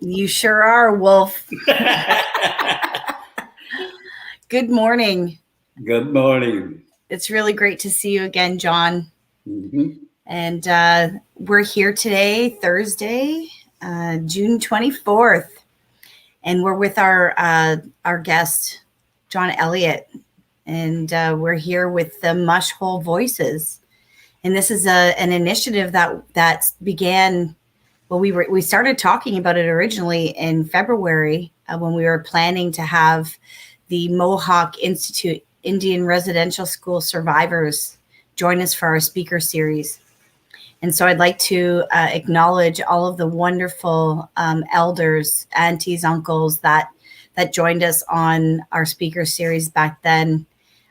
You sure are, Wolf. Good morning. Good morning. It's really great to see you again, John. Mm-hmm. And we're here today, Thursday, June 24th, and we're with our guest, John Elliot, and we're here with the Mush Hole Voices. And this is an initiative that began. Well, we started talking about it originally in February when we were planning to have the Mohawk Institute Indian Residential School Survivors join us for our speaker series. And so I'd like to acknowledge all of the wonderful elders, aunties, uncles that joined us on our speaker series back then.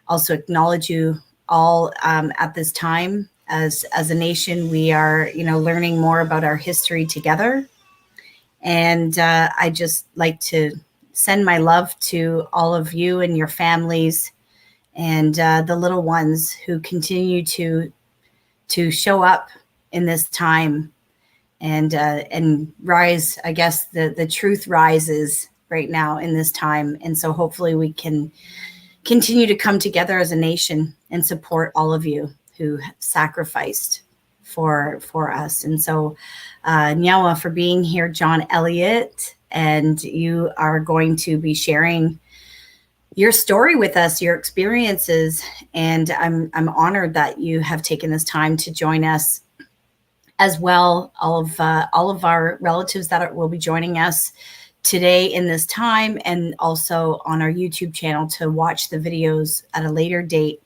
Also acknowledge you all at this time. As a nation, we are, learning more about our history together. And I just like to send my love to all of you and your families and the little ones who continue to show up in this time and rise. I guess the truth rises right now in this time. And so hopefully we can continue to come together as a nation and support all of you who sacrificed for us. And so Nyawa for being here, John Elliot, and you are going to be sharing your story with us, your experiences, and I'm honored that you have taken this time to join us as well. All of our relatives that will be joining us today in this time, and also on our YouTube channel to watch the videos at a later date.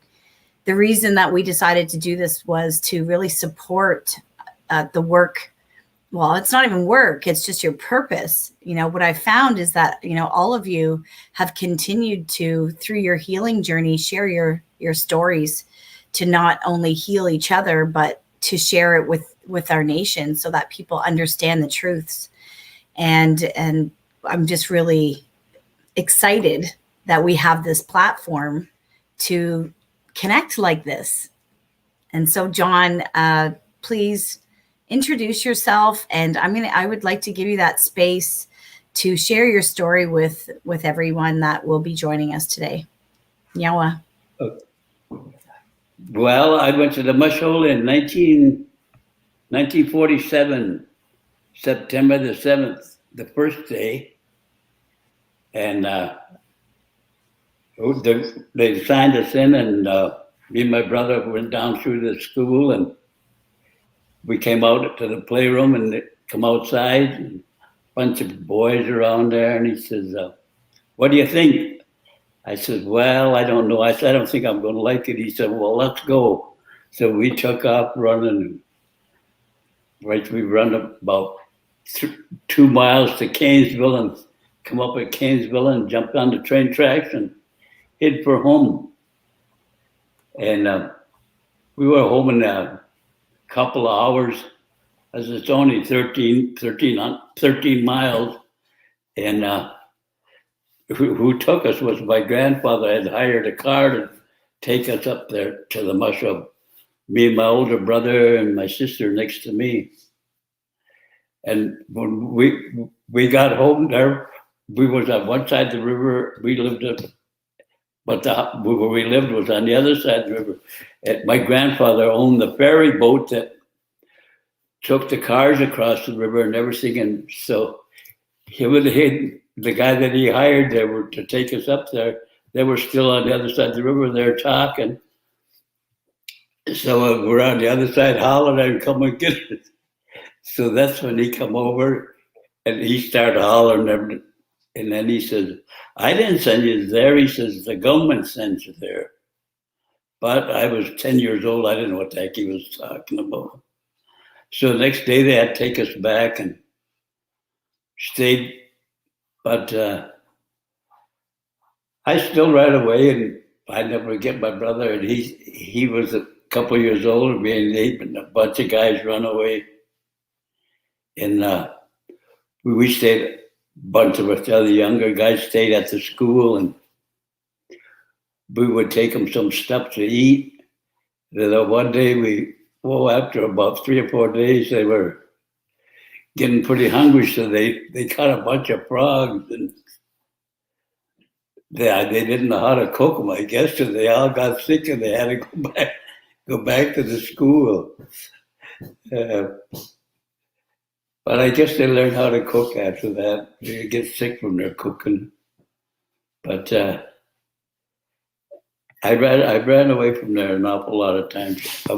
The reason that we decided to do this was to really support the work. Well, it's not even work, it's just your purpose. What I found is that, all of you have continued to, through your healing journey, share your stories to not only heal each other, but to share it with our nation so that people understand the truths. And I'm just really excited that we have this platform to connect like this. And so, John, please introduce yourself, and I would like to give you that space to share your story with everyone that will be joining us today. Nyawa. Well, I went to the Mush Hole in 1947, September the 7th, the first day. And they signed us in, and me and my brother went down through the school, and we came out to the playroom and come outside, and a bunch of boys around there, and he says, what do you think? I said, well, I don't know. I said, I don't think I'm going to like it. He said, well, let's go. So we took off running. Right, we run about 2 miles to Canesville and come up at Canesville and jumped on the train tracks and hid for home. And we were home in a couple of hours, as it's only 13 miles. And who took us was my grandfather. Had hired a car to take us up there to the Mush Hole. Me and my older brother and my sister next to me. And when we got home there, we was on one side of the river. We lived but where we lived was on the other side of the river. And my grandfather owned the ferry boat that took the cars across the river and everything. And so the guy that he hired there to take us up there, they were still on the other side of the river. They're talking. So we're on the other side hollering and come and get it. So that's when he come over and he started hollering. And then he says, I didn't send you there. He says, the government sent you there. But I was 10 years old. I didn't know what the heck he was talking about. So the next day they had to take us back and stayed. But I still right away, and I never forget my brother. And he was a couple of years older than me, and a bunch of guys run away. And we stayed, a bunch of us, the other younger guys stayed at the school, and we would take them some stuff to eat. And then one day after about 3 or 4 days, they were getting pretty hungry, so they caught a bunch of frogs, and they didn't know how to cook them, I guess, so they all got sick and they had to go back to the school. Uh, but I guess they learned how to cook after that. They get sick from their cooking. But I ran away from there an awful lot of times. I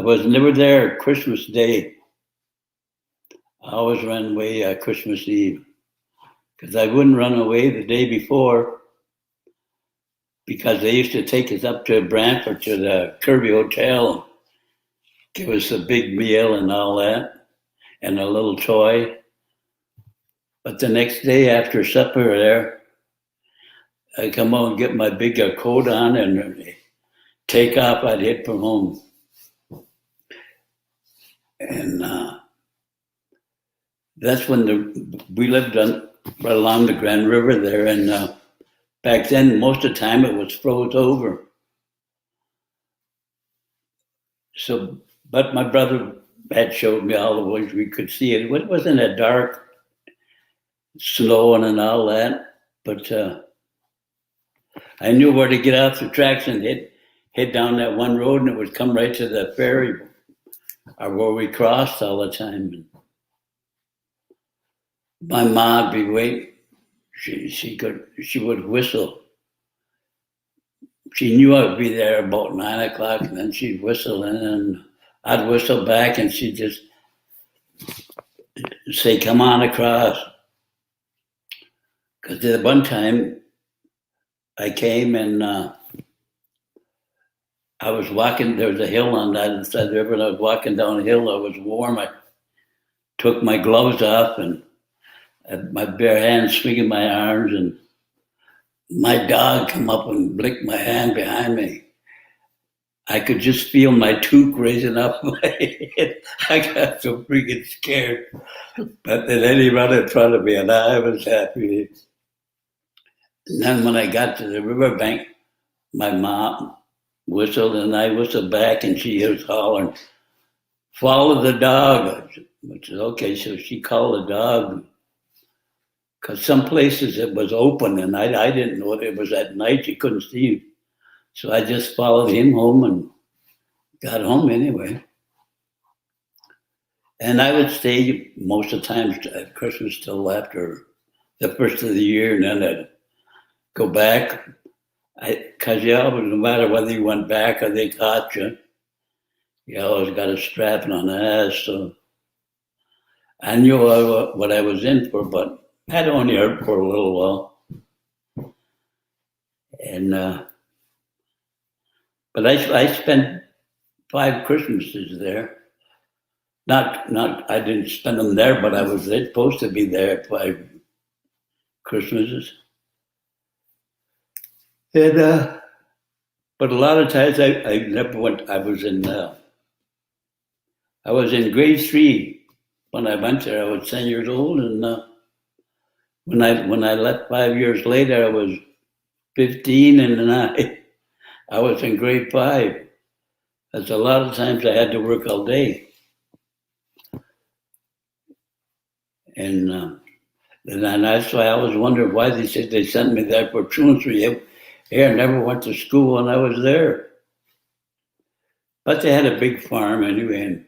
was never there Christmas Day. I always ran away Christmas Eve, because I wouldn't run away the day before, because they used to take us up to Brantford to the Kirby Hotel, give us a big meal and all that, and a little toy. But the next day after supper there, I come out and get my big coat on and take off. I'd hit from home. And that's when we lived right along the Grand River there. And back then, most of the time it was froze over. So, but my brother had showed me all the ways we could see it. It wasn't a dark, snowing and all that, but I knew where to get off the tracks and head down that one road, and it would come right to the ferry, or where we crossed all the time. My mom would be waiting. She would whistle. She knew I would be there about 9 o'clock, and then she'd whistle, and then I'd whistle back, and she'd just say, "Come on across." Because at one time I came and I was walking. There was a hill on that side of the river, and I was walking down the hill. I was warm. I took my gloves off and had my bare hands swinging my arms, and my dog come up and licked my hand behind me. I could just feel my toque raising up my head. I got so freaking scared. But then he ran in front of me, and I was happy. And then when I got to the riverbank, my mom whistled, and I whistled back, and she was hollering, "Follow the dog." I said, okay, so she called the dog. Because some places it was open, and I didn't know it was at night. You couldn't see him. So I just followed him home and got home anyway. And I would stay most of the time at Christmas till after the first of the year, and then I'd go back. Because you always, no matter whether you went back or they caught you, you always got a strapping on the ass. So I knew what I was in for, but I'd only hurt for a little while. And but I spent 5 Christmases there. Not I didn't spend them there, but I was supposed to be there 5 Christmases. And but a lot of times I never went. I was in grade 3 when I went there. I was 10 years old, and when I left 5 years later, I was 15, and then I was in grade 5. That's a lot of times I had to work all day. And that's why I always wondered why they said they sent me there for truancy. Hey, I never went to school when I was there. But they had a big farm anyway, and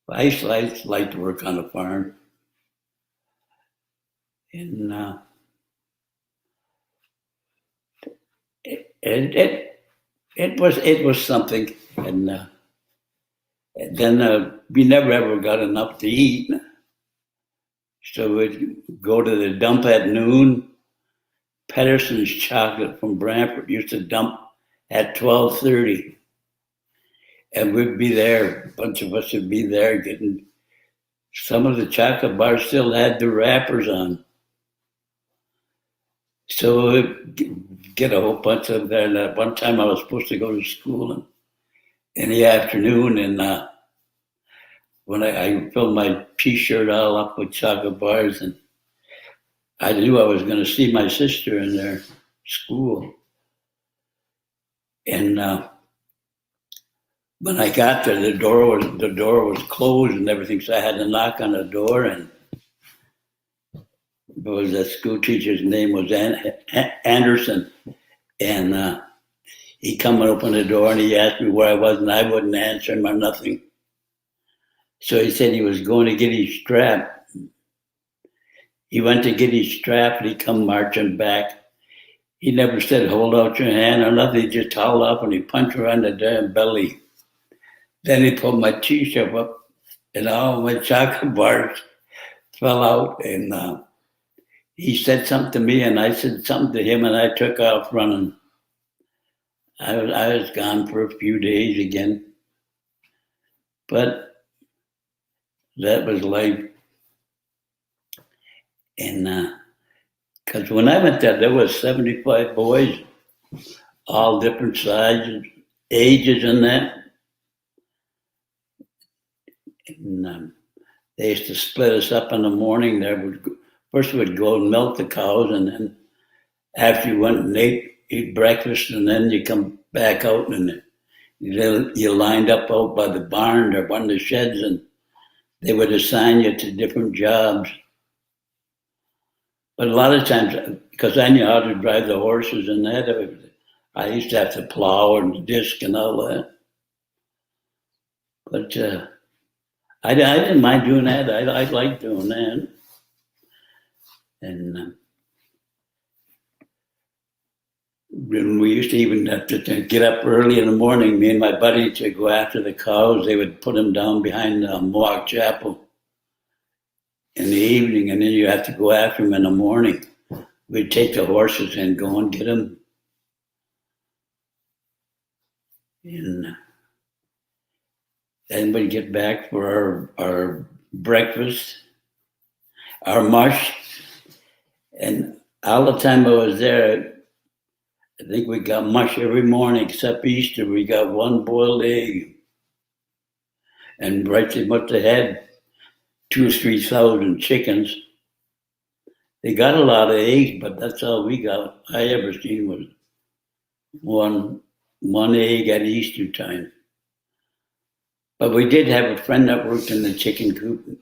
I used to like to work on the farm. And it was something. And then we never ever got enough to eat. So we'd go to the dump at noon. Pedersen's chocolate from Brantford used to dump at 12:30. And we'd be there, a bunch of us would be there getting, some of the chocolate bars still had the wrappers on. So we'd get a whole bunch of them. And at one time I was supposed to go to school in the afternoon, and when I filled my t-shirt all up with chocolate bars, and I knew I was going to see my sister in their school. And when I got there, the door was closed and everything, so I had to knock on the door, and it was the school teacher's name was Anderson, and he come and opened the door and he asked me where I was, and I wouldn't answer him or nothing. So he said he was going to get his strap. He went to get his strap and he come marching back. He never said, hold out your hand or nothing. He just hauled up and he punched her on the damn belly. Then he pulled my t-shirt up and all my chocolate bars fell out. And he said something to me and I said something to him and I took off running. I was gone for a few days again. But that was life. And because when I went there was 75 boys, all different sizes, ages and that. And they used to split us up in the morning. First we'd go and milk the cows, and then after you went and eat breakfast, and then you come back out and you lined up out by the barn or one of the sheds, and they would assign you to different jobs. But a lot of times, because I knew how to drive the horses and that, I used to have to plow and disc and all that. But I didn't mind doing that. I liked doing that. And we used to even have to get up early in the morning, me and my buddy, to go after the cows. They would put them down behind the Mohawk Chapel in the evening, and then you have to go after them in the morning. We'd take the horses and go and get them. And then we'd get back for our breakfast, our mush. And all the time I was there, I think we got mush every morning except Easter. We got one boiled egg. And right, they must have had 2,000 or 3,000 chickens. They got a lot of eggs, but that's all we got. I ever seen was one egg at Easter time. But we did have a friend that worked in the chicken coop.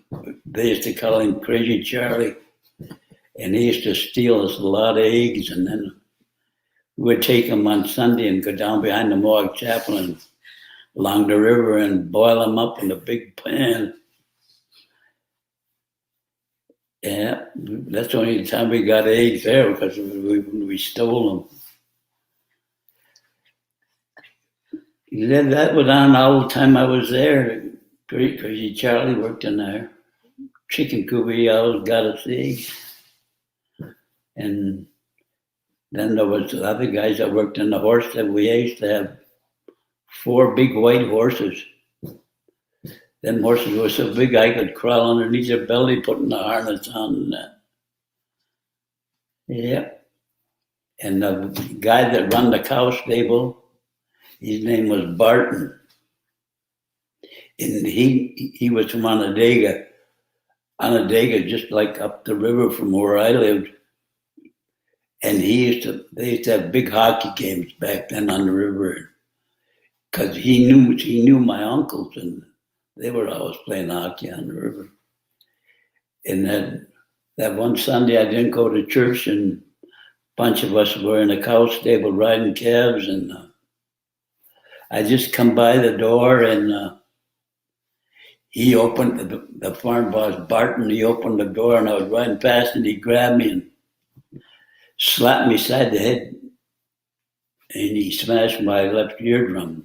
They used to call him Crazy Charlie. And he used to steal us a lot of eggs, and then we would take them on Sunday and go down behind the Mohawk Chapel and along the river and boil them up in a big pan. Yeah, that's the only time we got eggs there, because we stole them. That was on all the time I was there. Crazy Charlie worked in there. Chicken coop, he always got us eggs. And then there was the other guys that worked in the horse that we used to have 4 big white horses. Them horses were so big I could crawl underneath their belly putting the harness on and that. Yeah. And the guy that run the cow stable, his name was Barton. And he was from Onondaga. Onondaga, just like up the river from where I lived. And they used to have big hockey games back then on the river, because he knew my uncles, and they were always playing hockey on the river. And that one Sunday I didn't go to church, and a bunch of us were in a cow stable riding calves, and I just come by the door, and he opened the farm boss Barton. He opened the door, and I was riding past, and he grabbed me and slapped me side the head, and he smashed my left eardrum.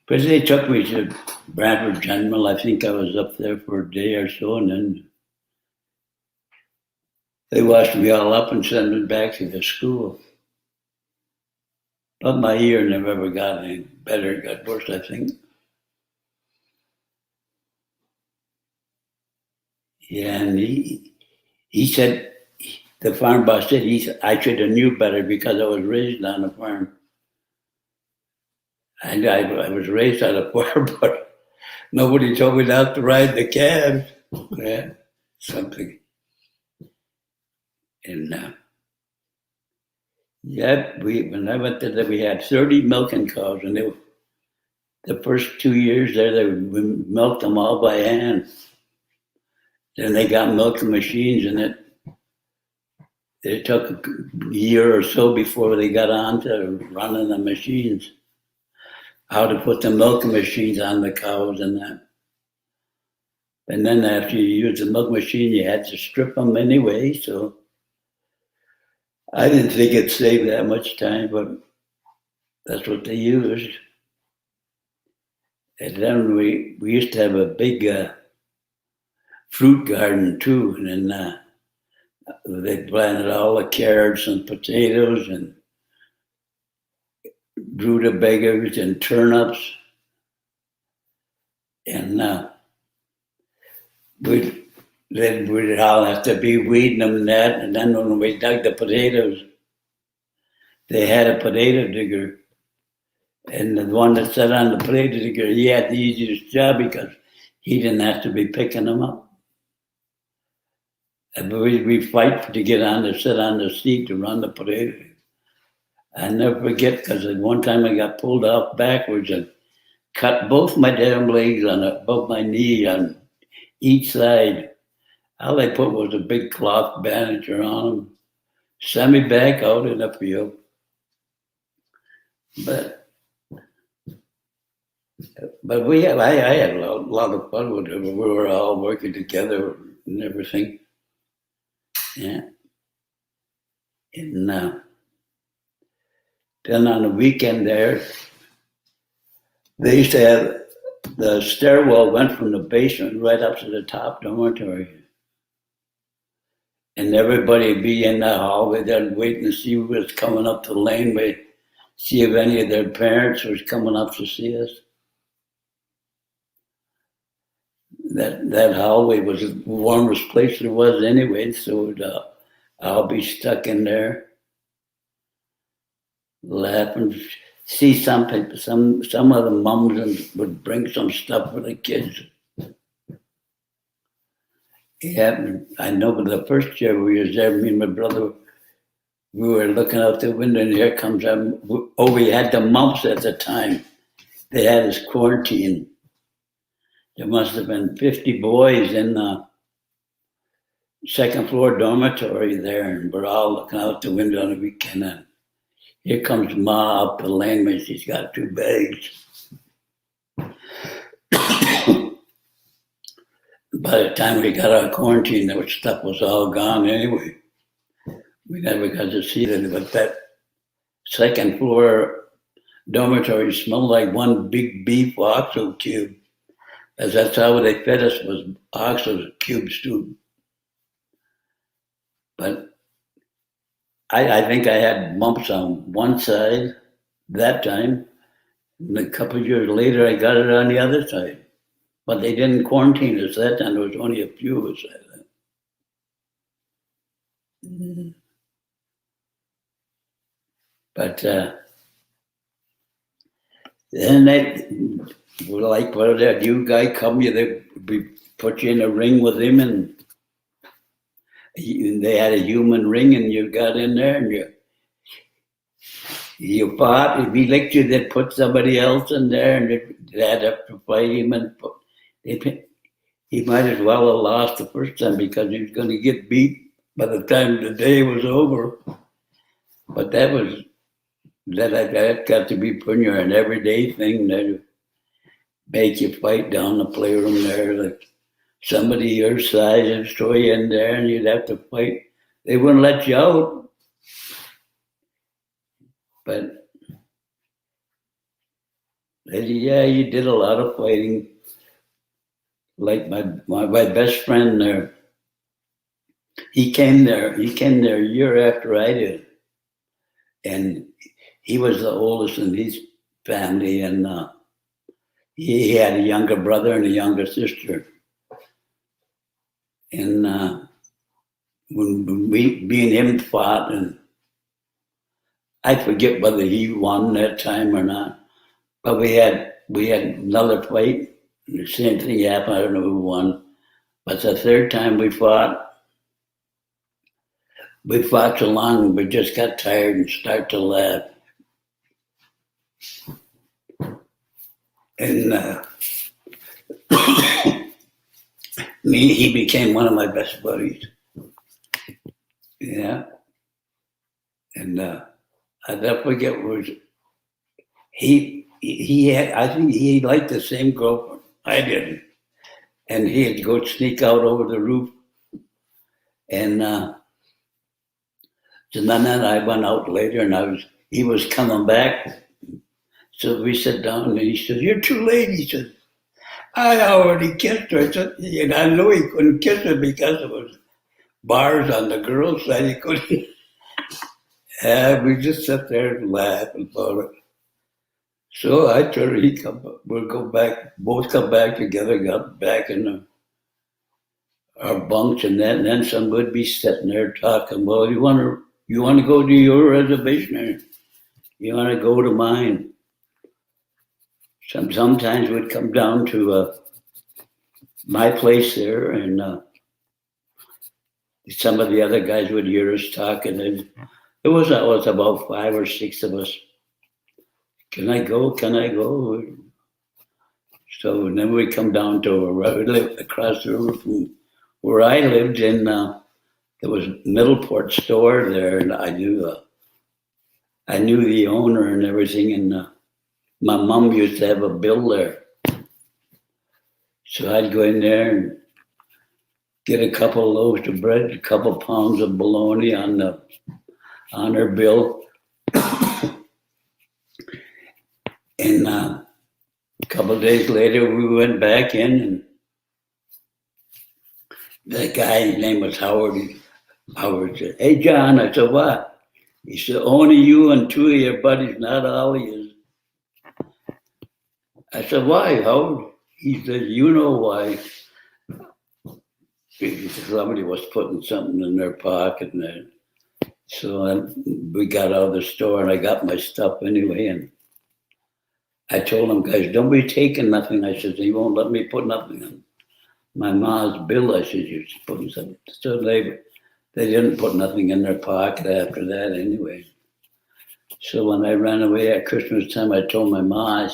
But they took me to Brantford General. I think I was up there for a day or so, and then they washed me all up and sent me back to the school. But my ear never ever got any better. It got worse, I think. Yeah, and he said, the farm boss said, I should have knew better because I was raised on a farm. And I was raised on a farm, but nobody told me not to ride the calves. Yeah, something. And Yeah, when I went there, we had 30 milking cows, and the first 2 years there, we milked them all by hand. Then they got milking machines, and it took a year or so before they got on to running the machines, how to put the milking machines on the cows and that. And then after you use the milk machine, you had to strip them anyway. So I didn't think it saved that much time, but that's what they used. And then we used to have a big fruit garden too, and then they planted all the carrots and potatoes and rutabagas and turnips, and we'd all have to be weeding them and that. And then when we dug the potatoes, they had a potato digger, and the one that sat on the potato digger, he had the easiest job because he didn't have to be picking them up. And we fight to get on to sit on the seat to run the potato. I never forget, because one time I got pulled off backwards and cut both my damn legs on above my knee on each side. All they put was a big cloth bandage on them, sent me back out in the field. But I had a lot of fun with it. We were all working together and everything. Yeah. And then on the weekend there, they used to have the stairwell went from the basement right up to the top dormitory. And everybody would be in the hallway there waiting to see who was coming up the laneway, see if any of their parents was coming up to see us. That hallway was the warmest place there was anyway, so I'll be stuck in there laughing. See some of the mums would bring some stuff for the kids. Yeah, I know, but the first year we was there, me and my brother, we were looking out the window, and here comes we had the mumps at the time. They had us quarantined. There must have been 50 boys in the second floor dormitory there, and we're all looking out the window on the weekend. And here comes Ma up the lane, she's got 2 bags. By the time we got out of quarantine, that stuff was all gone anyway. We never got to see it, but that second floor dormitory smelled like one big beef oxo cube. As that's how they fed us, was oxo cubes too. But I think I had mumps on one side that time, and a couple of years later I got it on the other side. But they didn't quarantine us that time. There was only a few of us. Mm-hmm. But then they were like, well, that new guy come, we put you in a ring with him, and they had a human ring, and you got in there, and you fought. If he licked you, they'd put somebody else in there, and they'd have to fight him, and he might as well have lost the first time because he was going to get beat by the time the day was over. But that got to be putting you an everyday thing that make you fight down the playroom there. Like somebody your size would throw you in there, and you'd have to fight. They wouldn't let you out. But yeah, you did a lot of fighting. Like my best friend there, he came there a year after I did, and he was the oldest in his family, and he had a younger brother and a younger sister. And when me and him fought, and I forget whether he won that time or not, but we had another fight. The same thing happened. I don't know who won. But the third time we fought, we fought so long, we just got tired and start to laugh. And he became one of my best buddies. Yeah. And I never forget was he had, I think he liked the same girlfriend I did. And he'd go sneak out over the roof. And so then I went out later and he was coming back. So we sat down and he said, "You're too late." He said, "I already kissed her." I said, and I knew he couldn't kiss her because it was bars on the girls' side. He couldn't. And we just sat there and laughed about it. So I told her we'll go back, both come back together, got back in our bunks, and then somebody would be sitting there talking. Well, you want to go to your reservation, or you want to go to mine? Sometimes we'd come down to my place there, and some of the other guys would hear us talking. And it was about 5 or 6 of us. Can I go? Can I go? So then we come down to where we lived across the river from where I lived in. There was Middleport store there, and I knew the owner and everything. And my mom used to have a bill there, so I'd go in there and get a couple of loaves of bread, a couple of pounds of bologna on her bill. And a couple of days later, we went back in, and that guy, his name was Howard. Howard said, "Hey, John." I said, "What?" He said, "Only you and 2 of your buddies, not all of you." I said, "Why, Howard?" He said, "You know why." Somebody was putting something in their pocket. And so we got out of the store, and I got my stuff anyway. And I told them, "Guys, don't be taking nothing." I said, "He won't let me put nothing on my mom's bill." I said, "You're putting something." So they didn't put nothing in their pocket after that anyway. So when I ran away at Christmas time, I told my mom,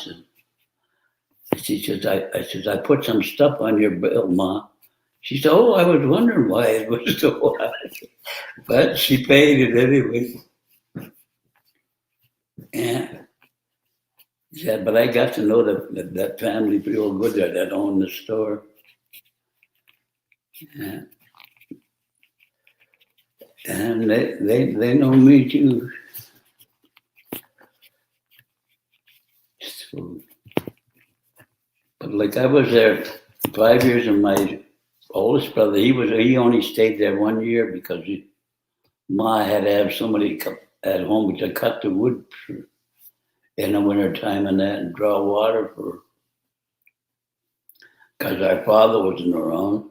she says, I put some stuff on your bill, Ma. She said, "Oh, I was wondering why it was so high." But she paid it anyway. Yeah. Yeah, but I got to know that family real good there that owned the store. Yeah. And they know me too. So, but like I was there 5 years, and my oldest brother, he only stayed there 1 year because Ma had to have somebody at home to cut the wood in the winter time and that, and draw water because our father wasn't around.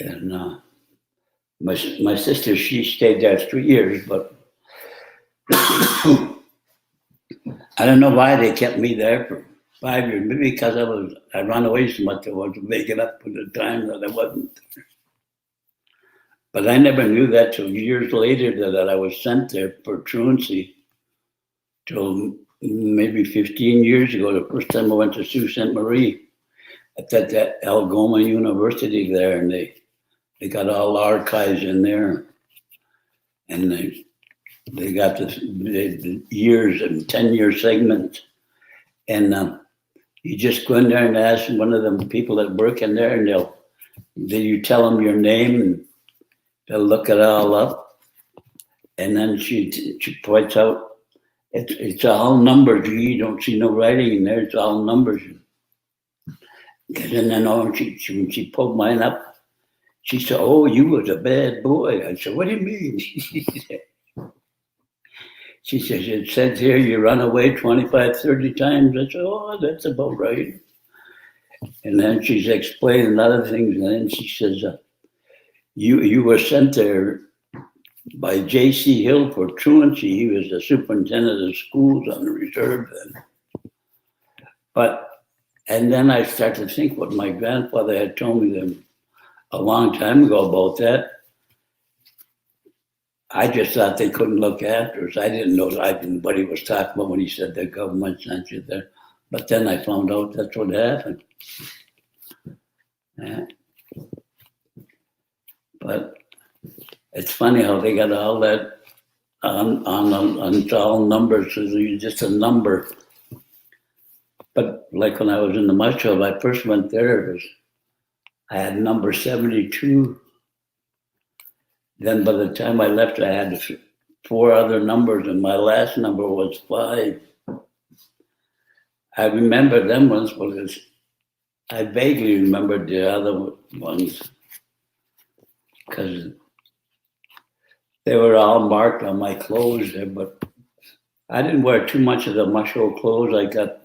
And my sister, she stayed there 3 years, but I don't know why they kept me there for 5 years. Maybe because I ran away so much, I wasn't making up for the time that I wasn't there. But I never knew that till years later that I was sent there for truancy. Till maybe 15 years ago, the first time I went to Sault Ste. Marie at that Algoma University there, and they got all archives in there, and they got the years and 10-year segments, and you just go in there and ask one of them people that work in there, and you tell them your name, and they'll look it all up, and then she points out it's all numbers. You don't see no writing in there. It's all numbers. And then when she pulled mine up, she said, "Oh, you was a bad boy." I said, "What do you mean?" She says, "It says here you run away 25, 30 times. I said, "Oh, that's about right." And then she's explaining other things. And then she says, you were sent there by J.C. Hill for truancy. He was the superintendent of schools on the reserve then. And then I started to think what my grandfather had told me a long time ago about that. I just thought they couldn't look after us. I didn't know what he was talking about when he said the government sent you there. But then I found out that's what happened. Yeah. But it's funny how they got all that on all numbers. So it's just a number. But like when I was in the Mush Hole, I first went there, I had number 72. Then by the time I left, I had 4 other numbers, and my last number was 5. I remember them ones, but I vaguely remembered the other ones because they were all marked on my clothes there, but I didn't wear too much of the Mush Hole clothes. I got,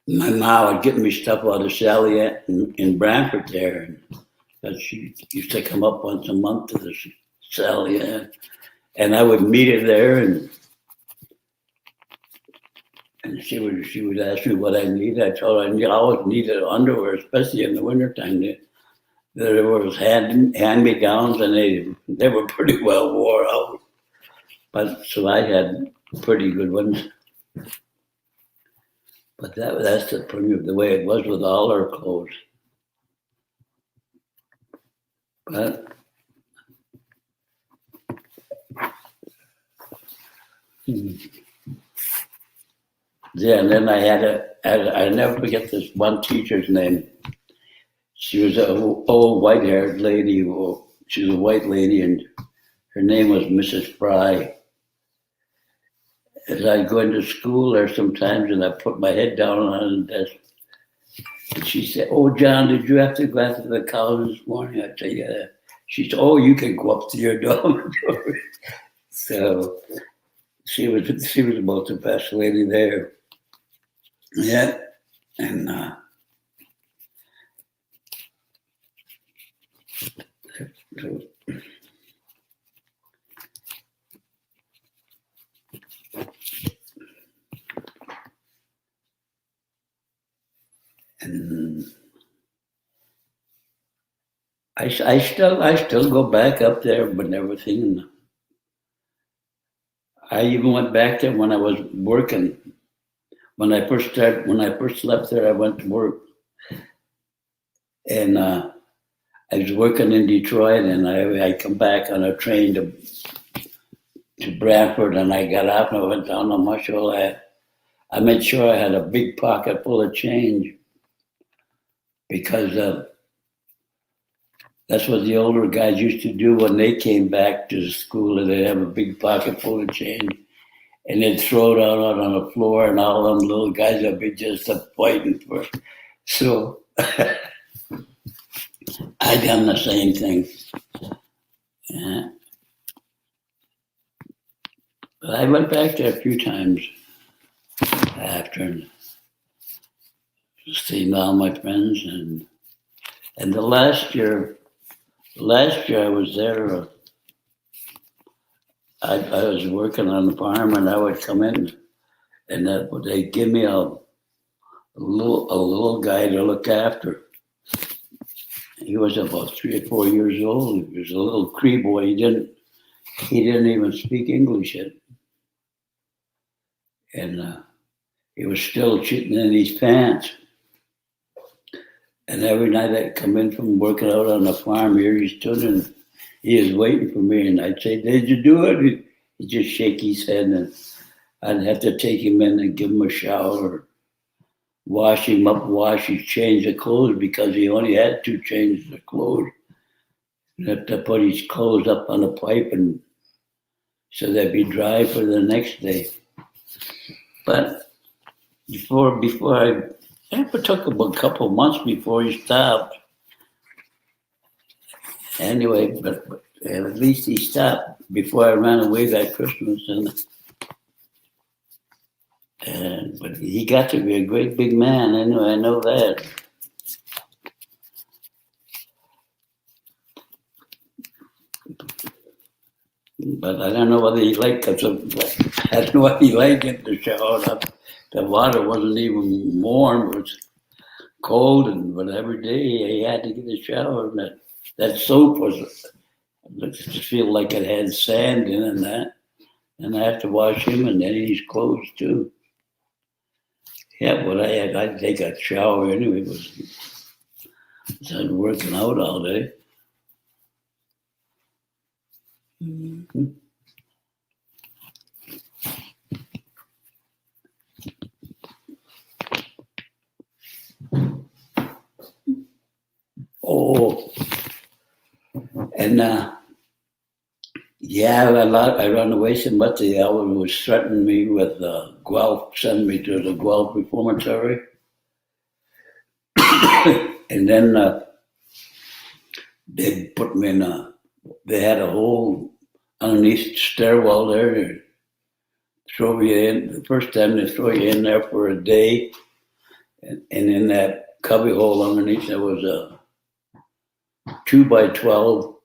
my mom would get me stuff out of Sally in Brantford there, and she used to come up once a month to the Sally, and I would meet her there, and she would ask me what I needed. I told her I always needed underwear, especially in the wintertime. There was hand-me-downs, and they were pretty well wore out. But so I had pretty good ones. But that's the way it was with all our clothes. But yeah, and then I never forget this one teacher's name. She was an old white-haired lady. She was a white lady, and her name was Mrs. Fry. As I go into school there sometimes, and I put my head down on the desk, and she said, "Oh, John, did you have to go after the cows this morning?" I'd say, "Yeah." She said, "Oh, you can go up to your dormitory." So she was about the best lady there. Yeah, and and I still go back up there and everything. I even went back there when I was working. When I first left there, I went to work, and I was working in Detroit, and I come back on a train to Brantford, and I got off and I went down to Mush Hole. I made sure I had a big pocket full of change because that's what the older guys used to do when they came back to the school. They'd have a big pocket full of change, and they'd throw it out on the floor, and all them little guys would be just fighting for it. So I done the same thing. Yeah. But I went back there a few times after seeing all my friends, and the last year I was there, I was working on the farm, and I would come in, and they'd give me a little guy to look after. He was about 3 or 4 years old. He was a little Cree boy. He didn't even speak English yet, and he was still shitting in his pants. And every night I'd come in from working out on the farm, here he stood and he was waiting for me. And I'd say, "Did you do it?" He'd just shake his head, and I'd have to take him in and give him a shower, wash him up, change the clothes, because he only had 2 changes of clothes. He'd have to put his clothes up on a pipe and so they'd be dry for the next day. But before it took about a couple of months before he stopped. Anyway, but at least he stopped before I ran away that Christmas. But he got to be a great big man. Anyway, I know that. But I don't know whether he liked it. I don't know what he liked getting the shower. The water wasn't even warm. It was cold, but every day he had to get a shower. And that soap was It just feel like it had sand in and that. And I have to wash him and then his clothes too. Yeah, but I take a shower anyway. Been working out all day. Mm-hmm. Oh, and yeah, I run away so much. The Elliot was threatening me with Guelph, sending me to the Guelph Reformatory. And then they put me in they had a hole underneath the stairwell there to throw you in. The first time they throw you in there for a day. And in that cubby hole underneath there was a 2x12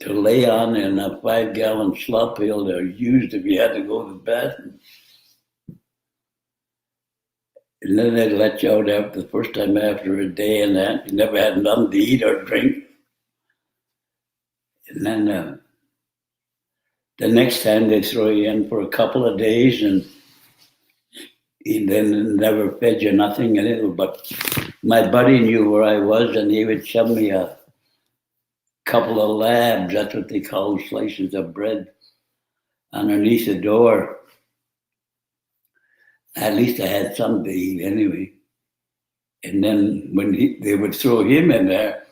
to lay on in a 5-gallon slop pail that was used if you had to go to the bathroom. And then they'd let you out after the first time after a day and that. You never had nothing to eat or drink. And then the next time they throw you in for a couple of days and then never fed you nothing. But my buddy knew where I was and he would shove me a couple of labs, that's what they call slices of bread, underneath the door. At least I had something to eat anyway. And then when they would throw him in there,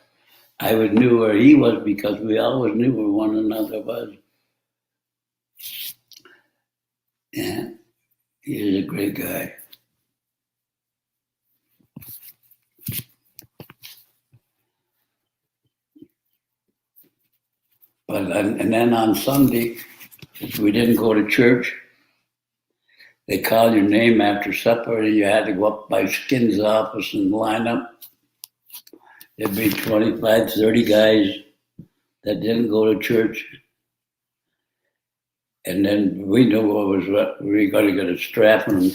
I would know where he was because we always knew where one another was. Yeah, he was a great guy. And then on Sunday, if we didn't go to church, they called your name after supper and you had to go up by Skin's office and line up. There'd be 25, 30 guys that didn't go to church. And then we knew we were going to get a strap on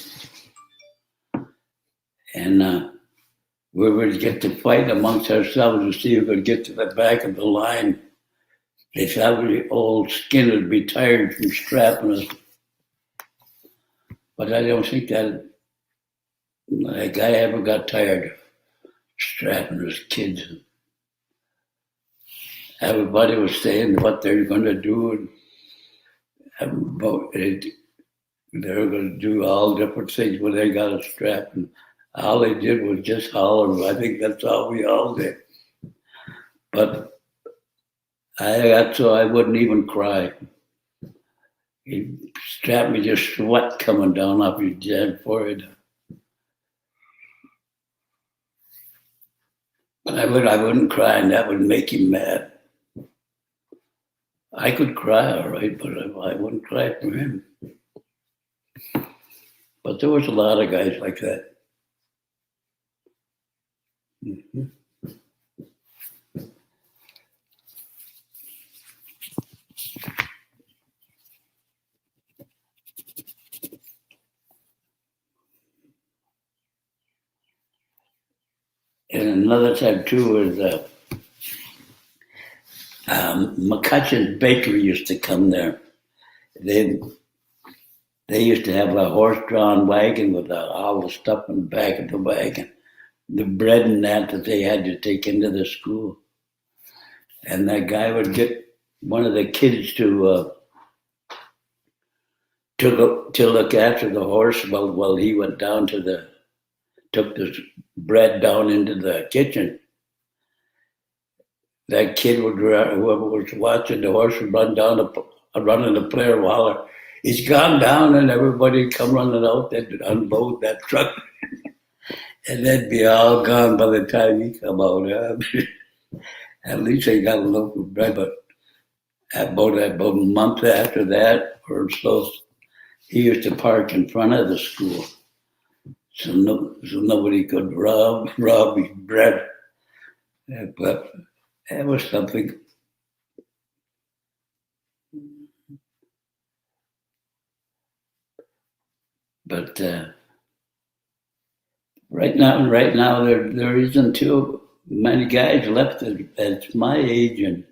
them. And we would get to fight amongst ourselves to see who could get to the back of the line. They thought the old Skin would be tired from strapping us. But I don't think that guy ever got tired of strapping his kids. Everybody was saying what they're going to do. And they're going to do all different things when they got a strap. And all they did was just holler. I think that's all we all did. But I got so I wouldn't even cry. He strapped me, just sweat coming down off his dead forehead. But I wouldn't cry, and that would make him mad. I could cry, all right, but I wouldn't cry for him. But there was a lot of guys like that. Mm-hmm. And another time too was McCutcheon's Bakery used to come there. They used to have a horse-drawn wagon with all the stuff in the back of the wagon, the bread and that they had to take into the school. And that guy would get one of the kids to look after the horse while he went down took the bread down into the kitchen. That kid would, whoever was watching the horse, would run in the player holler, "He's gone down," and everybody would come running out. They'd unload that truck, and they'd be all gone by the time he come out. At least they got a loaf of bread, but about a month after that or so, he used to park in front of the school, so nobody could rob his bread. But it was something. But right now there isn't too many guys left that's my age, and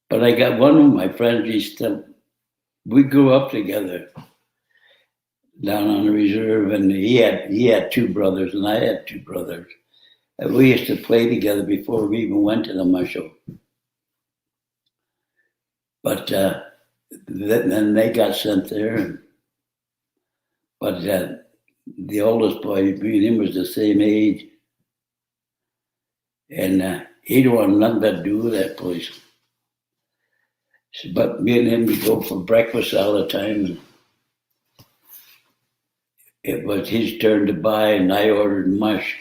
But I got one of my friends, we grew up together down on the reserve, and he had two brothers, and I had two brothers. And we used to play together before we even went to the Mush Hole. But then they got sent there. But the oldest boy, me and him was the same age. And he didn't want nothing to do with that place. But me and him, we go for breakfast all the time. It was his turn to buy, and I ordered mush.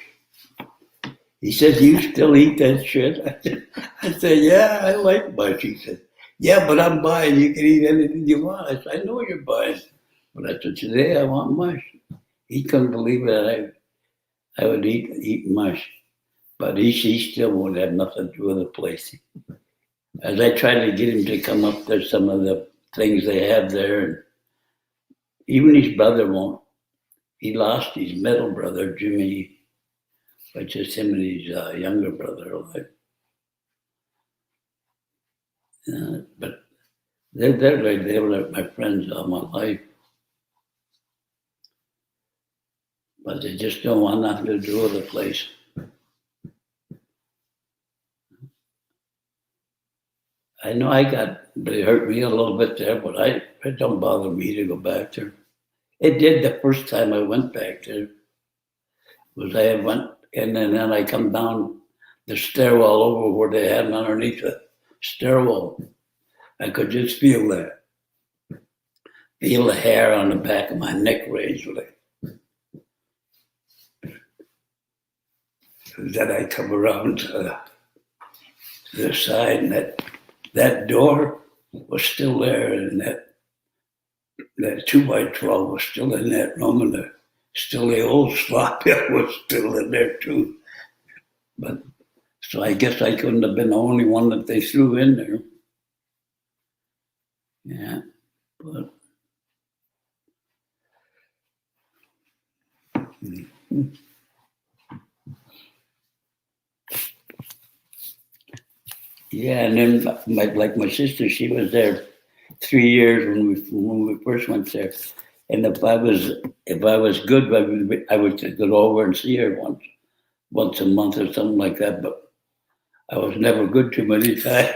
He said, "You still eat that shit?" I said, "Yeah, I like mush." He said, "Yeah, but I'm buying. You can eat anything you want." I said, "I know you're buying." But I said, "Today I want mush." He couldn't believe that I would eat mush. But he still won't have nothing to do with the place. As I tried to get him to come up there, some of the things they have there, and even his brother won't. He lost his middle brother, Jimmy, but just him and his younger brother. But they're like they were like my friends all my life. But they just don't want nothing to do with the place. I know they hurt me a little bit there, but it don't bother me to go back there. It did the first time I went back there. Was I went and then I come down the stairwell over where they had me underneath the stairwell. I could just feel the hair on the back of my neck raised. Then I come around to the side, and that door was still there, and that 2x12 was still in that room, and still the old slop was still in there too. But so I guess I couldn't have been the only one that they threw in there. Yeah, but yeah, and then my sister, she was there 3 years when we first went there, and if I was good, I would go over and see her once a month or something like that. But I was never good too many times,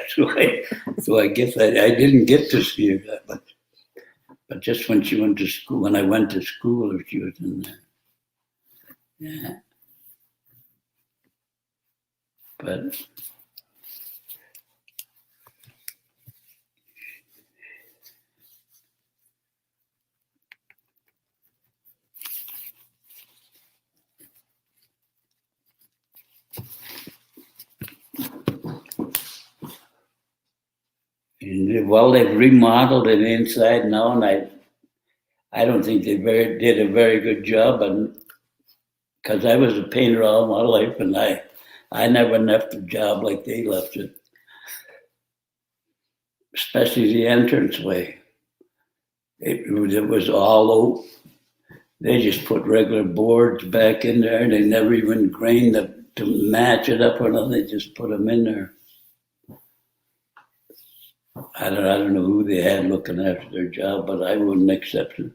so I guess I didn't get to see her that much. But just when she went to school, when I went to school, she was in there. Yeah, but. Well, they've remodeled it inside now, and I don't think they did a very good job. And because I was a painter all my life, and I never left a job like they left it, especially the entranceway. It was all oak. They just put regular boards back in there, and they never even grained to match it up or nothing. They just put them in there. I don't know who they had looking after their job, but I wouldn't accept it.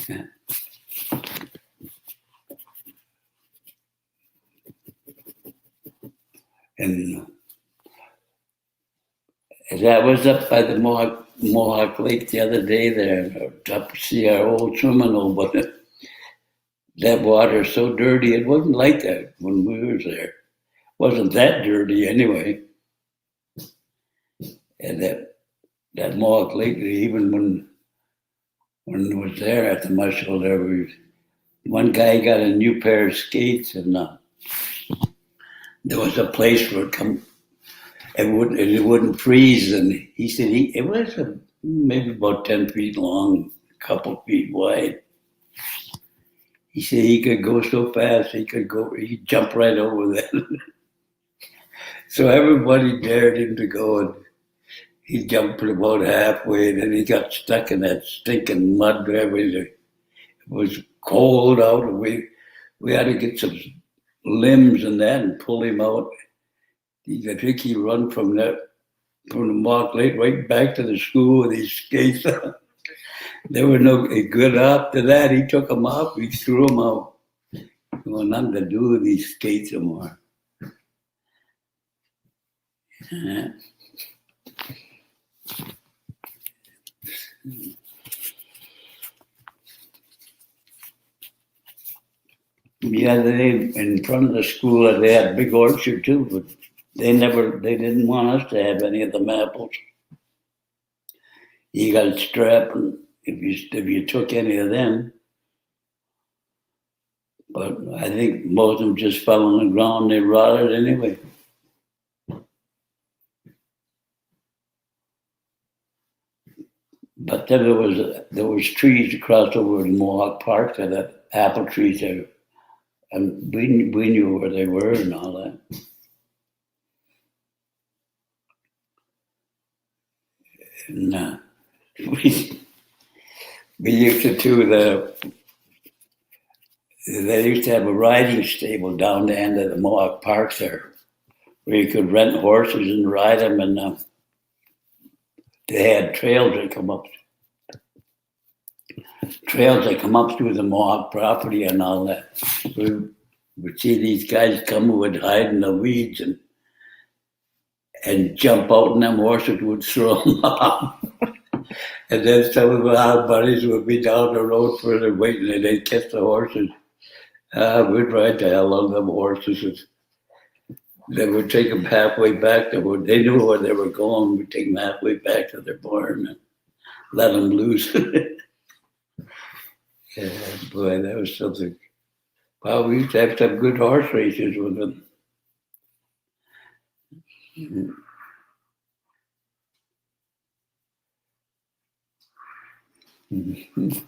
Yeah. And that was up by the Mohawk Lake the other day there, up to see our old swimming hole, but that water's so dirty. It wasn't like that when we were there. It wasn't that dirty anyway. And that Mohawk Lake, even when it was there at the Mush Hole, one guy got a new pair of skates, and there was a place where it wouldn't freeze, and he said it was maybe about 10 feet long, a couple feet wide. He said he could go so fast, he'd jump right over that. So everybody dared him to go, and he jumped about halfway, and then he got stuck in that stinking mud everywhere. It was cold out, and we had to get some limbs and that and pull him out. I think he run from the Mohawk Lake right back to the school with his skates on. There were no good after that. He took them off. He threw them out. Well, nothing to do with these skates anymore. Yeah. Yeah, they in front of the school they had a big orchard too, but they didn't want us to have any of the apples. You got to strap and if you took any of them. But I think most of them just fell on the ground. They rotted anyway. But then there was trees across over in Mohawk Park that had apple trees there, and we knew where they were and all that. And we used to do they used to have a riding stable down the end of the Mohawk Park there, where you could rent horses and ride them, and they had trails that come up through the Mohawk property and all that. We would see these guys come who would hide in the weeds and jump out, and them horses would throw them off. And then some of our buddies would be down the road further waiting, and they'd catch the horses. We'd ride the hell out of them horses. They would take them halfway back. They knew where they were going. We'd take them halfway back to their barn and let them loose. Yeah, boy, that was something. Well, we used to have some good horse races with them. Mm-hmm. Mm-hmm.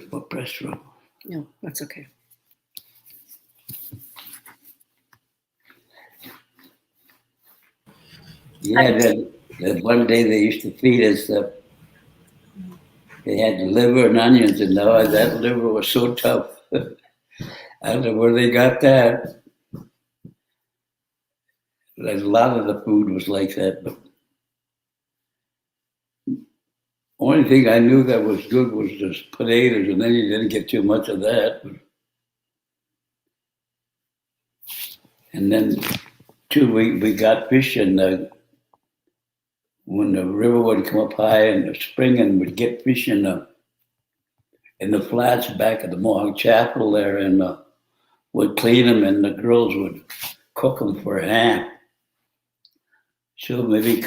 What press room? No, that's okay. Yeah, that one day they used to feed us. They had liver and onions, and that liver was so tough. I don't know where they got that. A lot of the food was like that, but only thing I knew that was good was just potatoes, and then you didn't get too much of that. And then, too, we got fish, and when the river would come up high in the spring, and we'd get fish in the flats back at the Mohawk Chapel there, and would clean them, and the girls would cook them for ham. So maybe a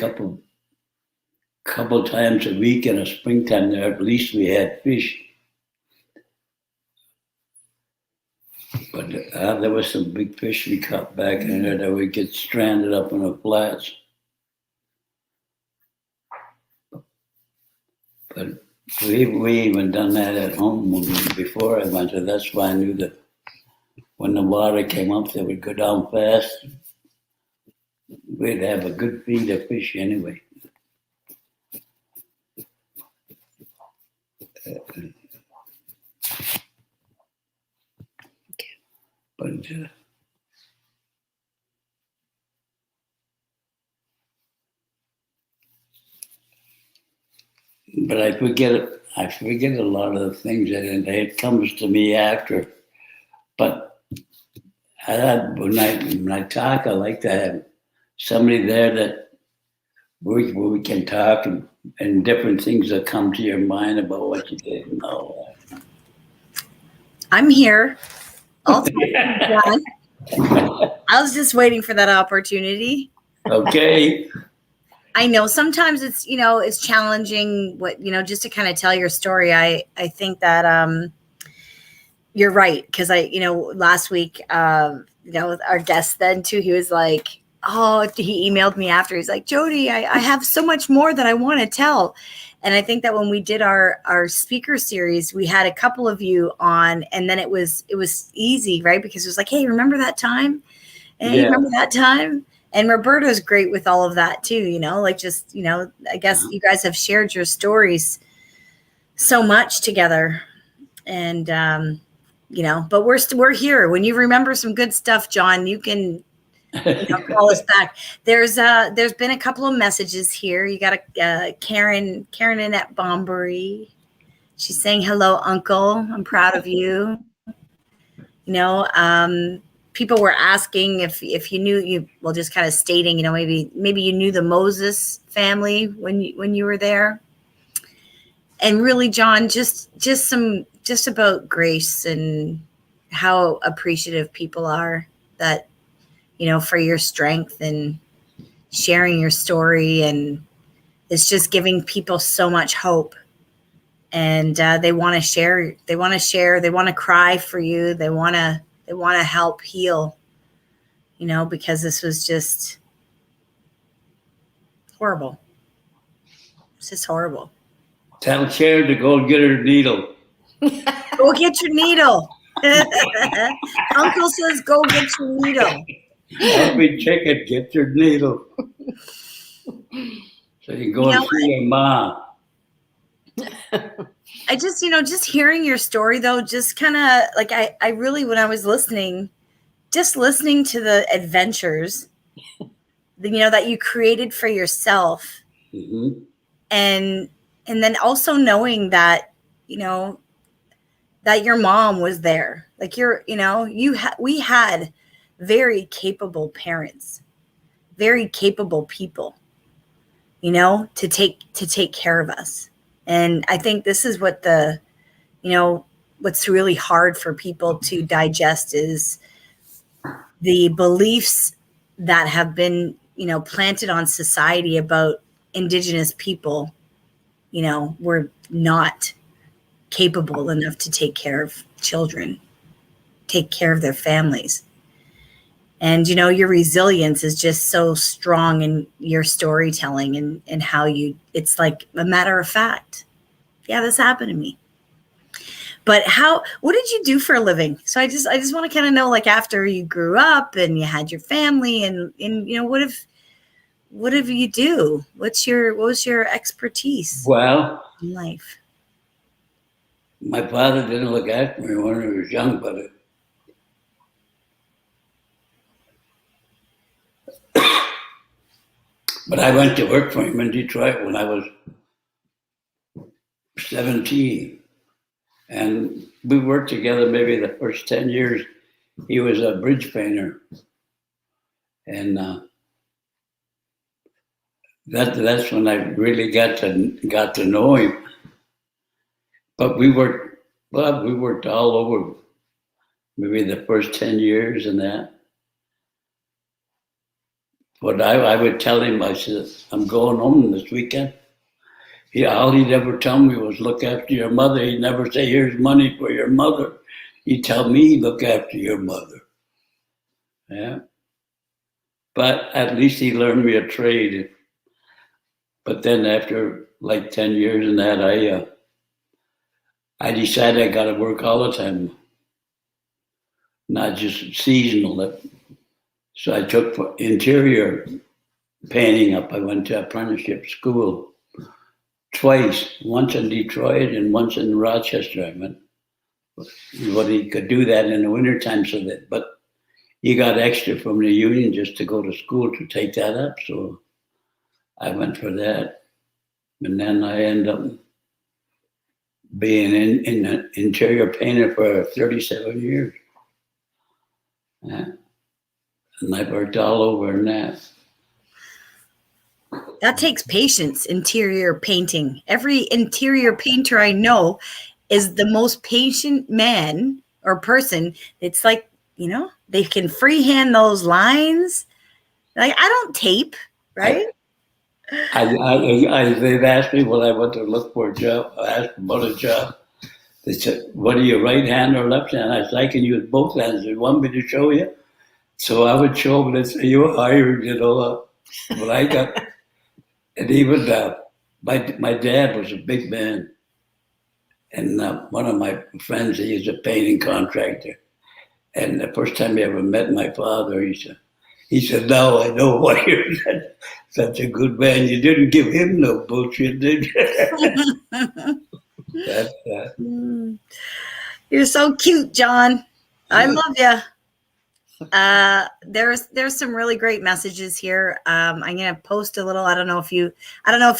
couple times a week in the springtime there, at least we had fish. But there was some big fish we caught back in there that would get stranded up in the flats. But we even done that at home before I went there. That's why I knew that when the water came up, they would go down fast. We'd have a good feed of fish anyway. But I forget a lot of the things that it comes to me after. But when I talk, I like to have somebody there that where we can talk and different things that come to your mind about what you did and all that. I'm here. I'll talk to you, John. I was just waiting for that opportunity. Okay. I know sometimes it's, it's challenging just to kind of tell your story. I think that, you're right. Cause last week, our guest then too, he was like, he emailed me after. He's like, Jody, I have so much more that I want to tell. And I think that when we did our speaker series, we had a couple of you on, and then it was easy, right? Because it was like, hey, remember that time? Hey, remember that time? And Roberto's great with all of that too, I guess you guys have shared your stories so much together. And, but we're here. When you remember some good stuff, John, you can call us back. There's been a couple of messages here. You got a Karen Annette Bombery. She's saying, hello, uncle. I'm proud of you. People were asking if you knew just kind of stating, maybe you knew the Moses family when you were there. And really, John, just about grace and how appreciative people are that, for your strength and sharing your story. And it's just giving people so much hope. And they want to share. They want to cry for you. They want to help heal, because this was just horrible. It's just horrible. Tell Cher to go get her needle. Go get your needle. Uncle says, go get your needle. Every chicken, get your needle. So you go and see your mom. I just, just hearing your story though, just kind of like, I really, when I was listening to the adventures, that you created for yourself. Mm-hmm. And then also knowing that, that your mom was there, like we had very capable parents, very capable people, to take care of us. And I think this is what what's really hard for people to digest is the beliefs that have been, planted on society about Indigenous people, were not capable enough to take care of children, take care of their families. And, your resilience is just so strong in your storytelling and how it's like a matter of fact. Yeah, this happened to me. But what did you do for a living? So I just want to kind of know, like, after you grew up and you had your family and what have you do? What was your expertise Well, in life? My father didn't look after me when I was young, but I went to work for him in Detroit when I was 17. And we worked together maybe the first 10 years. He was a bridge painter. And that's when I really got to know him. But we worked all over maybe the first 10 years and that. But I would tell him, I said, I'm going home this weekend. All he'd ever tell me was, look after your mother. He'd never say, here's money for your mother. He'd tell me, look after your mother. Yeah. But at least he learned me a trade. But then after like 10 years and that, I decided I got to work all the time, not just seasonal. So I took interior painting up. I went to apprenticeship school twice, once in Detroit and once in Rochester. I went. But he could do that in the wintertime, but you got extra from the union just to go to school to take that up. So I went for that. And then I ended up being in an interior painter for 37 years. Yeah. And I worked all over in that. That takes patience, interior painting. Every interior painter I know is the most patient man or person. It's like they can freehand those lines. Like, I don't tape, right? They've asked me when I went to look for a job, I asked them about a job. They said, what are you, right hand or left hand? I said, I can use both hands. They want me to show you? So I would show them and say, you're hired, what I got. And even my dad was a big man. And one of my friends, he's a painting contractor. And the first time he ever met my father, he said, now I know why you're such a good man. You didn't give him no bullshit, did you? You're so cute, John. I love you. There's some really great messages here. I'm gonna post a little. I don't know if you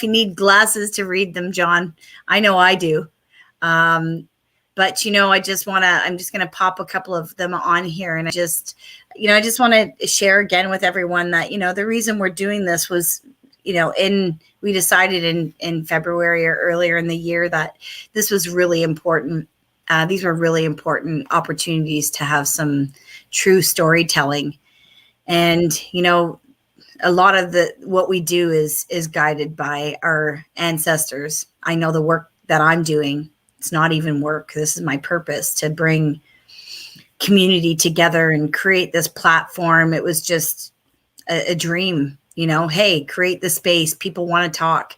need glasses to read them, John. I know I do. But I'm just gonna pop a couple of them on here, and I just want to share again with everyone that the reason we're doing this was we decided in February or earlier in the year that this was really important. These were really important opportunities to have some true storytelling, and a lot of what we do is guided by our ancestors. I know the work that I'm doing, it's not even work. This is my purpose, to bring community together and create this platform. It was just a dream, hey, create the space. People want to talk,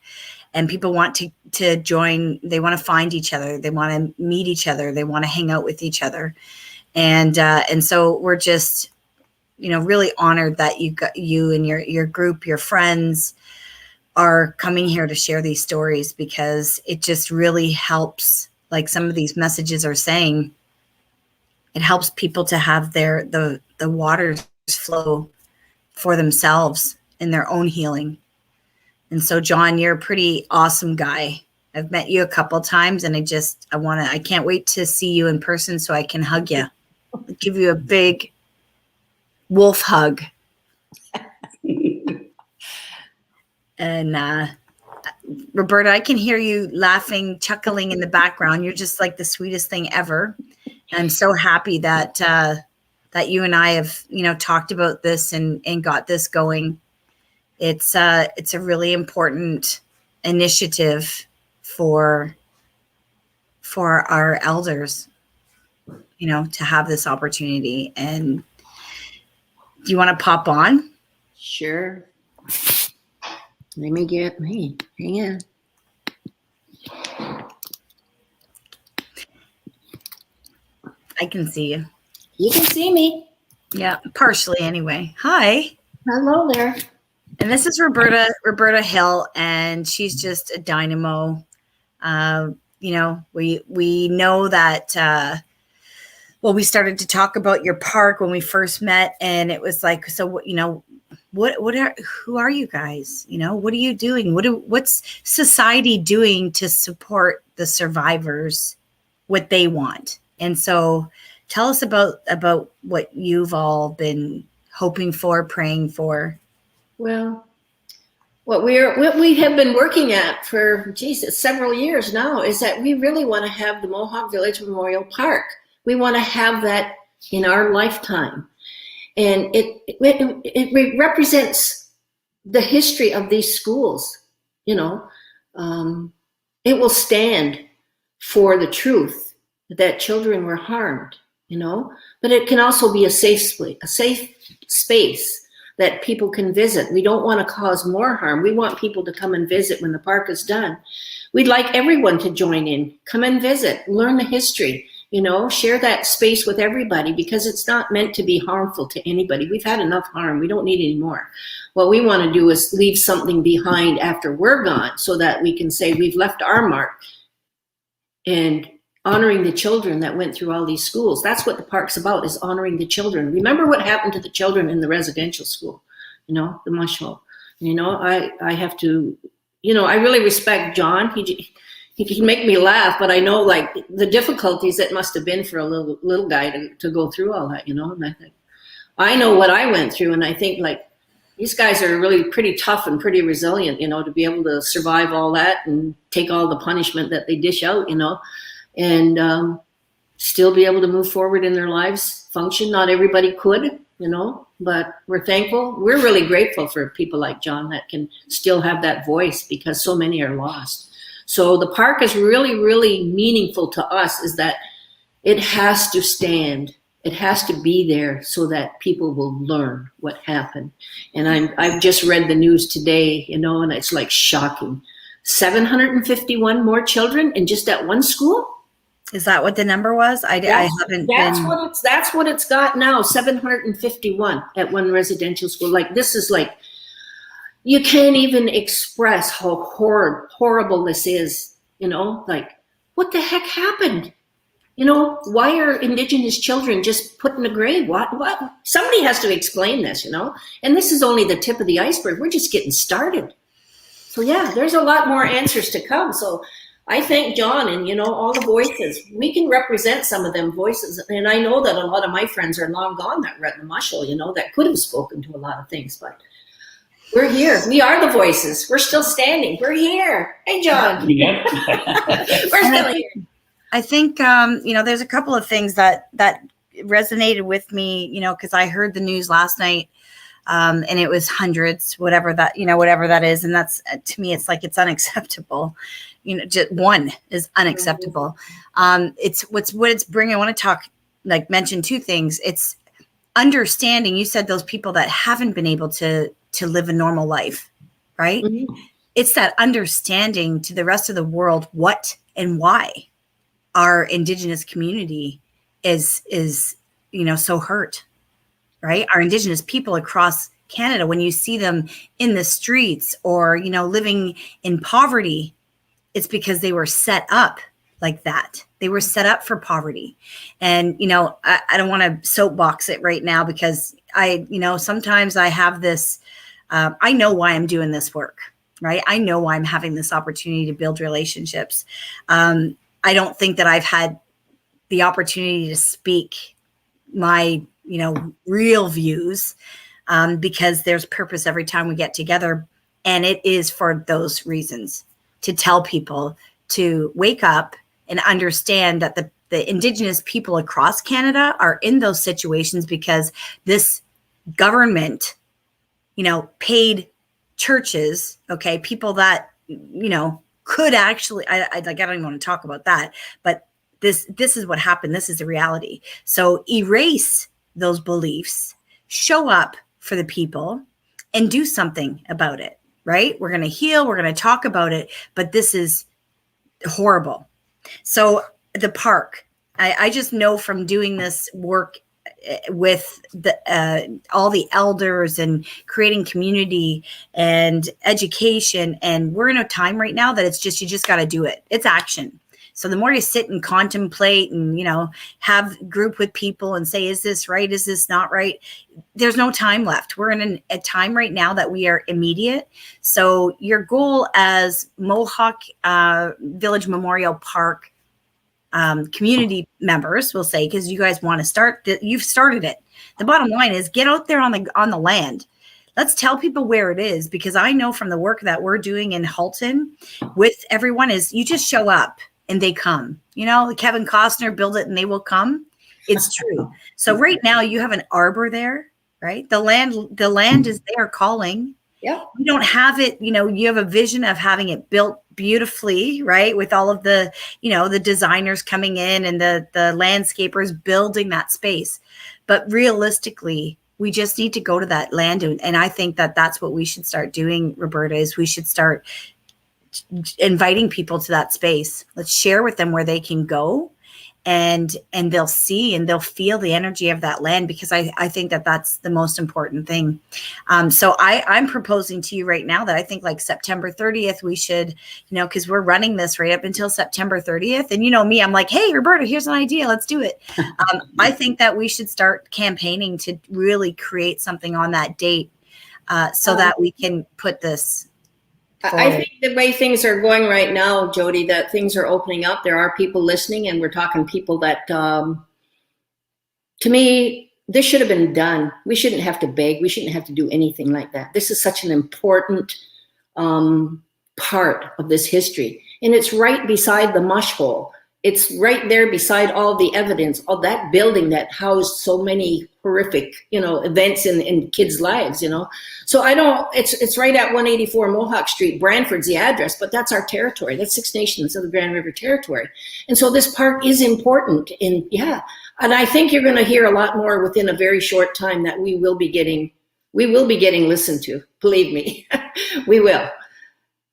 and people want to join. They want to find each other. They want to meet each other. They want to hang out with each other. And so we're just, really honored that you and your group, your friends are coming here to share these stories, because it just really helps. Like some of these messages are saying, it helps people to have the waters flow for themselves in their own healing. And so, John, you're a pretty awesome guy. I've met you a couple times, and I can't wait to see you in person so I can hug you. I'll give you a big wolf hug. And Roberta, I can hear you laughing, chuckling in the background. You're just like the sweetest thing ever. And I'm so happy that you and I have, talked about this and got this going. It's a really important initiative for our elders, to have this opportunity. And do you want to pop on? Sure. Let me hang on. I can see you. You can see me. Yeah, partially anyway. Hi. Hello there. And this is Roberta Hill, and she's just a dynamo. We know that, we started to talk about your park when we first met, and it was like, so, who are you guys? What are you doing? What's society doing to support the survivors, what they want? And so tell us about what you've all been hoping for, praying for. Well, what we have been working at for several years now is that we really want to have the Mohawk Village Memorial Park. We want to have that in our lifetime. And it represents the history of these schools. It will stand for the truth that children were harmed, but it can also be a safe space that people can visit. We don't want to cause more harm. We want people to come and visit when the park is done. We'd like everyone to join in, come and visit, learn the history, share that space with everybody, because it's not meant to be harmful to anybody. We've had enough harm. We don't need any more. What we want to do is leave something behind after we're gone, so that we can say we've left our mark, and honoring the children that went through all these schools. That's what the park's about, is honoring the children. Remember what happened to the children in the residential school, the Mush Hole. I have to, I really respect John. He can make me laugh, but I know like the difficulties it must have been for a little guy to go through all that, and I think, I know what I went through, and I think like these guys are really pretty tough and pretty resilient, to be able to survive all that and take all the punishment that they dish out, and still be able to move forward in their lives, function. Not everybody could, but we're thankful. We're really grateful for people like John that can still have that voice, because so many are lost. So the park is really, really meaningful to us, is that it has to stand. It has to be there so that people will learn what happened. And I've just read the news today, and it's like shocking. 751 more children in just that one school. Is that what the number was? I haven't been. That's what it's got now. 751 at one residential school. Like, this is like, you can't even express how horrible this is. Like, what the heck happened? Why are Indigenous children just put in a grave? What? Somebody has to explain this, And this is only the tip of the iceberg. We're just getting started. So yeah, there's a lot more answers to come. So I thank John and, all the voices. We can represent some of them voices. And I know that a lot of my friends are long gone that were at the Mush Hole, that could have spoken to a lot of things, but we're here. We are the voices. We're still standing. We're here. Hey, John. Yep. We're still here. I think, there's a couple of things that resonated with me, because I heard the news last night, and it was hundreds, whatever that is. And that's, to me, it's like, it's unacceptable. Just one is unacceptable. It's what it's bringing. I want to mention two things. It's understanding. You said those people that haven't been able to live a normal life, right? Mm-hmm. It's that understanding to the rest of the world what and why our Indigenous community is so hurt, right? Our Indigenous people across Canada, when you see them in the streets or, living in poverty, it's because they were set up like that. They were set up for poverty. And, I don't want to soapbox it right now, because sometimes I have this, I know why I'm doing this work, right? I know why I'm having this opportunity to build relationships. I don't think that I've had the opportunity to speak my, real views, because there's purpose every time we get together. And it is for those reasons, to tell people to wake up and understand that the Indigenous people across Canada are in those situations because this government, paid churches, okay, people that, could actually, I don't even want to talk about that, but this is what happened. This is the reality. So erase those beliefs, show up for the people, and do something about it, right? We're going to heal. We're going to talk about it, but this is horrible. So the park, I just know from doing this work with all the elders and creating community and education. And we're in a time right now that it's just, you just got to do it. It's action. So the more you sit and contemplate and, have group with people and say, is this right? Is this not right? There's no time left. We're in a time right now that we are immediate. So your goal as Mohawk Village Memorial Park community members, will say, because you guys want to start, you've started it. The bottom line is get out there on the land. Let's tell people where it is, because I know from the work that we're doing in Halton with everyone is you just show up and they come. Kevin Costner, build it and they will come. It's true. So right now you have an arbor there, right? The land is there calling. Yeah. You don't have it, you have a vision of having it built beautifully, right? With all of the, the designers coming in and the landscapers building that space. But realistically, we just need to go to that land. And I think that that's what we should start doing, Roberta, is we should start inviting people to that space. Let's share with them where they can go, and they'll see and they'll feel the energy of that land, because I think that that's the most important thing. So I'm proposing to you right now that I think like September 30th, we should, because we're running this right up until September 30th. And me, I'm like, hey, Roberta, here's an idea. Let's do it. I think that we should start campaigning to really create something on that date, so that we can put this forward. I think the way things are going right now, Jody, that things are opening up. There are people listening, and we're talking people that, to me, this should have been done. We shouldn't have to beg. We shouldn't have to do anything like that. This is such an important part of this history. And it's right beside the Mush Hole. it's right there beside all the evidence of that building that housed so many horrific, events in kids' lives, So it's right at 184 Mohawk Street. Brantford's the address, but that's our territory. That's Six Nations of the Grand River Territory. And so this park is important. And and I think you're going to hear a lot more within a very short time that we will be getting listened to. Believe me, we will.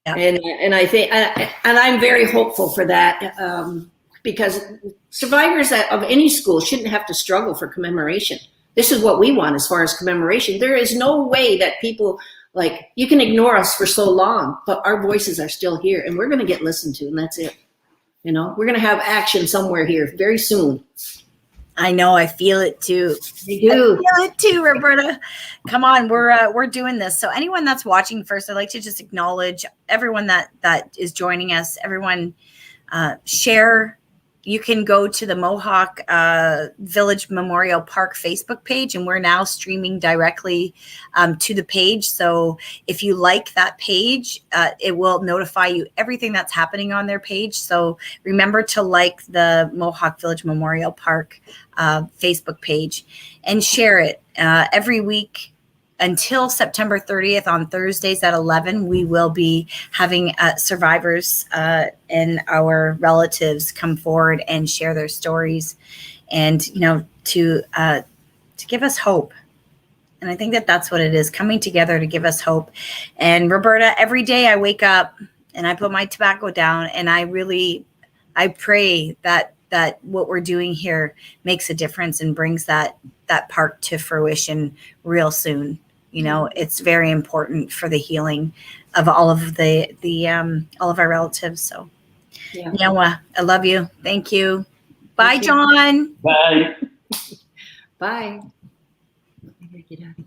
Yeah. And I think, and I'm very hopeful for that. Because survivors of any school shouldn't have to struggle for commemoration. This is what we want as far as commemoration. There is no way that people, you can ignore us for so long, but our voices are still here and we're going to get listened to, and that's it. We're going to have action somewhere here very soon. I know, I feel it too. You do. I feel it too, Roberta. Come on, we're doing this. So anyone that's watching first, I'd like to just acknowledge everyone that is joining us. Everyone, share. You can go to the Mohawk Village Memorial Park Facebook page, and we're now streaming directly to the page. So if you like that page, it will notify you everything that's happening on their page. So remember to like the Mohawk Village Memorial Park Facebook page and share it every week. Until September 30th on Thursdays at 11, we will be having survivors and our relatives come forward and share their stories, and to give us hope. And I think that's what it is, coming together to give us hope. And Roberta, every day I wake up and I put my tobacco down, and I pray that what we're doing here makes a difference and brings that park to fruition real soon. It's very important for the healing of all of all of our relatives. So, I love you. Thank you. Bye, John. Bye. Bye. I gotta get out of here.